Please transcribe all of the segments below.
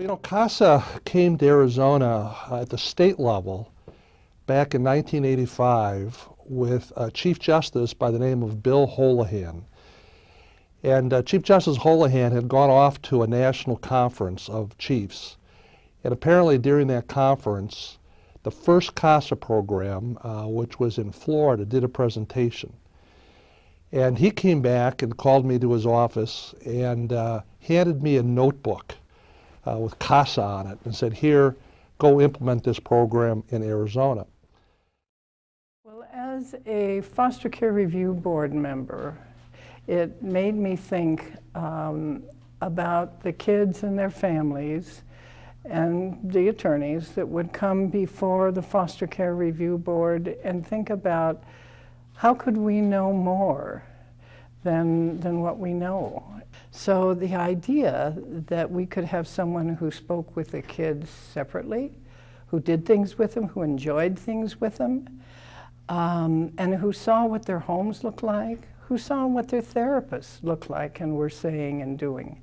You know, CASA came to Arizona at the state level back in 1985 with a Chief Justice by the name of Bill Holohan. And Chief Justice Holohan had gone off to a national conference of chiefs. And apparently during that conference, the first CASA program, which was in Florida, did a presentation. And he came back and called me to his office and handed me a notebook with CASA on it and said, here, go implement this program in Arizona. Well, as a foster care review board member, it made me think about the kids and their families and the attorneys that would come before the foster care review board and think about how could we know more than what we know. So the idea that we could have someone who spoke with the kids separately, who did things with them, who enjoyed things with them, and who saw what their homes looked like, who saw what their therapists looked like and were saying and doing.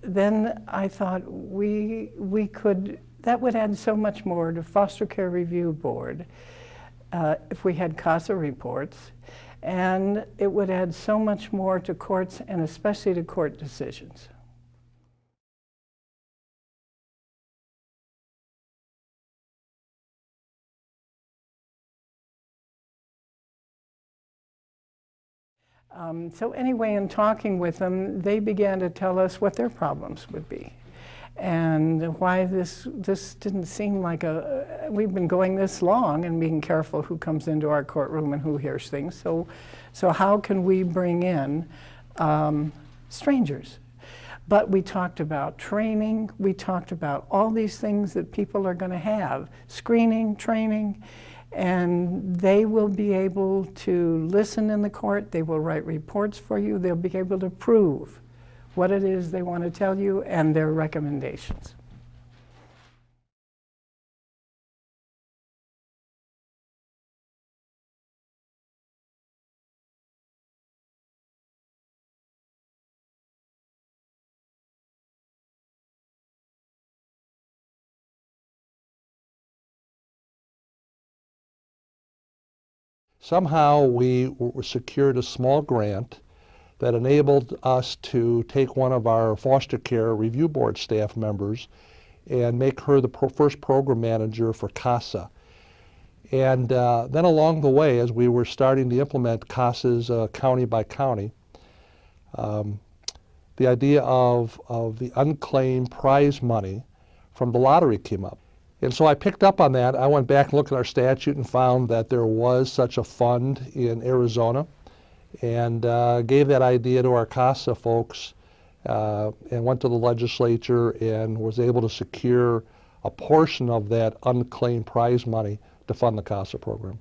Then I thought that would add so much more to foster care review board if we had CASA reports, and it would add so much more to courts and especially to court decisions. So anyway, in talking with them, they began to tell us what their problems would be and why this didn't seem like we've been going this long and being careful who comes into our courtroom and who hears things. So how can we bring in strangers? But we talked about training, we talked about all these things that people are going to have, screening, training, and they will be able to listen in the court, they will write reports for you, they'll be able to prove what it is they want to tell you and their recommendations. Somehow we secured a small grant that enabled us to take one of our foster care review board staff members and make her the first program manager for CASA. And then along the way, as we were starting to implement CASA's county by county, the idea of the unclaimed prize money from the lottery came up. And so I picked up on that. I went back and looked at our statute and found that there was such a fund in Arizona, and gave that idea to our CASA folks and went to the legislature and was able to secure a portion of that unclaimed prize money to fund the CASA program.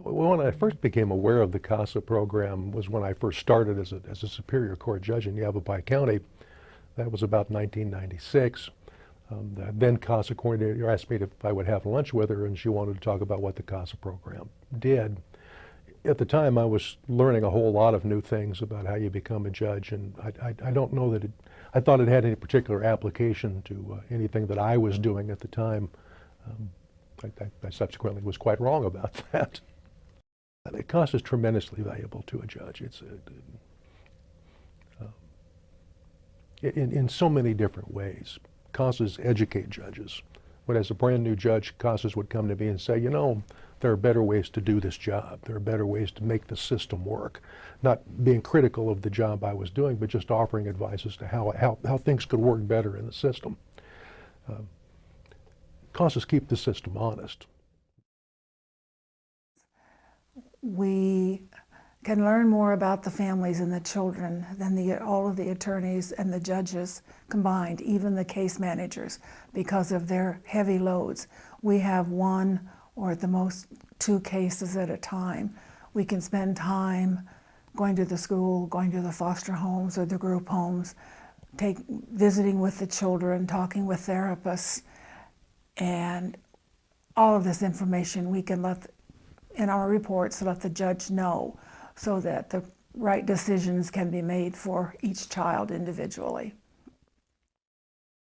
When I first became aware of the CASA program was when I first started as a Superior Court judge in Yavapai County. That was about 1996. The then CASA coordinator asked me if I would have lunch with her, and she wanted to talk about what the CASA program did. At the time, I was learning a whole lot of new things about how you become a judge, and I don't know that I thought it had any particular application to anything that I was doing at the time. I subsequently was quite wrong about that. CASA is tremendously valuable to a judge. in so many different ways. CASAs educate judges. When as a brand new judge, CASAs would come to me and say, you know, there are better ways to do this job. There are better ways to make the system work. Not being critical of the job I was doing, but just offering advice as to how things could work better in the system. CASAs keep the system honest. We can learn more about the families and the children than all of the attorneys and the judges combined, even the case managers, because of their heavy loads. We have one or at the most 2 cases at a time. We can spend time going to the school, going to the foster homes or the group homes, visiting with the children, talking with therapists, and all of this information we can in our reports let the judge know so that the right decisions can be made for each child individually.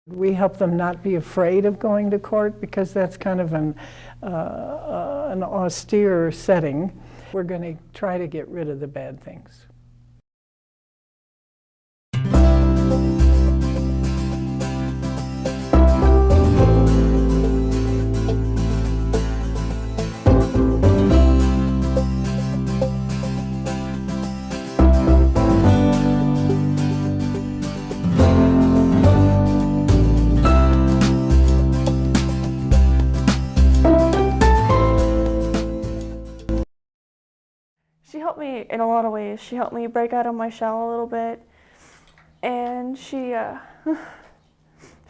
We help them not be afraid of going to court because that's kind of an austere setting. We're going to try to get rid of the bad things. She helped me in a lot of ways. She helped me break out of my shell a little bit, and she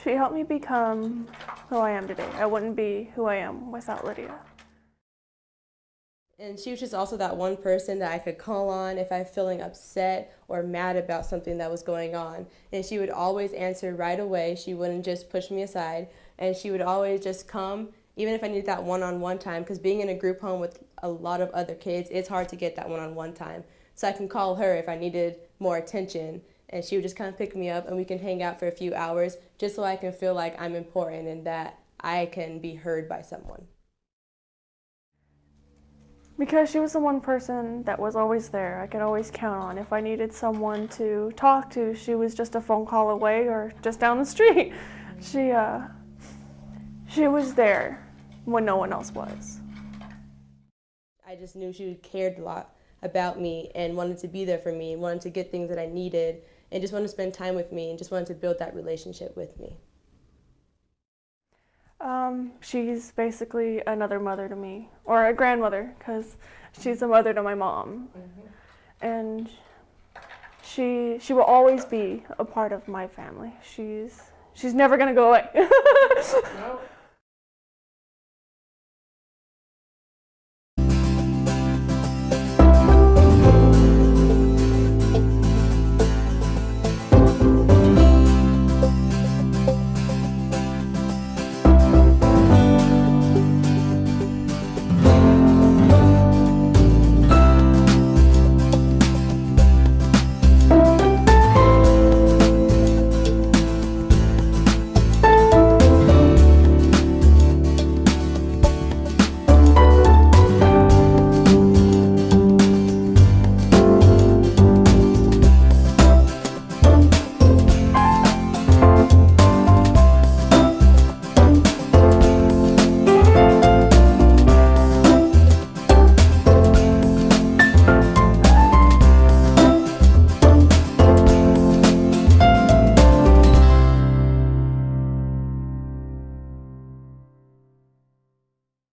helped me become who I am today. I wouldn't be who I am without Lydia. And she was just also that one person that I could call on if I'm feeling upset or mad about something that was going on. And she would always answer right away. She wouldn't just push me aside, and she would always just come, even if I needed that one-on-one time, because being in a group home with a lot of other kids, it's hard to get that one-on-one time. So I can call her if I needed more attention, and she would just kind of pick me up and we can hang out for a few hours just so I can feel like I'm important and that I can be heard by someone. Because she was the one person that was always there. I could always count on. If I needed someone to talk to, she was just a phone call away or just down the street. She was there when no one else was. I just knew she cared a lot about me and wanted to be there for me and wanted to get things that I needed and just wanted to spend time with me and just wanted to build that relationship with me. She's basically another mother to me, or a grandmother, because she's a mother to my mom. And she will always be a part of my family. She's never gonna go away. Nope.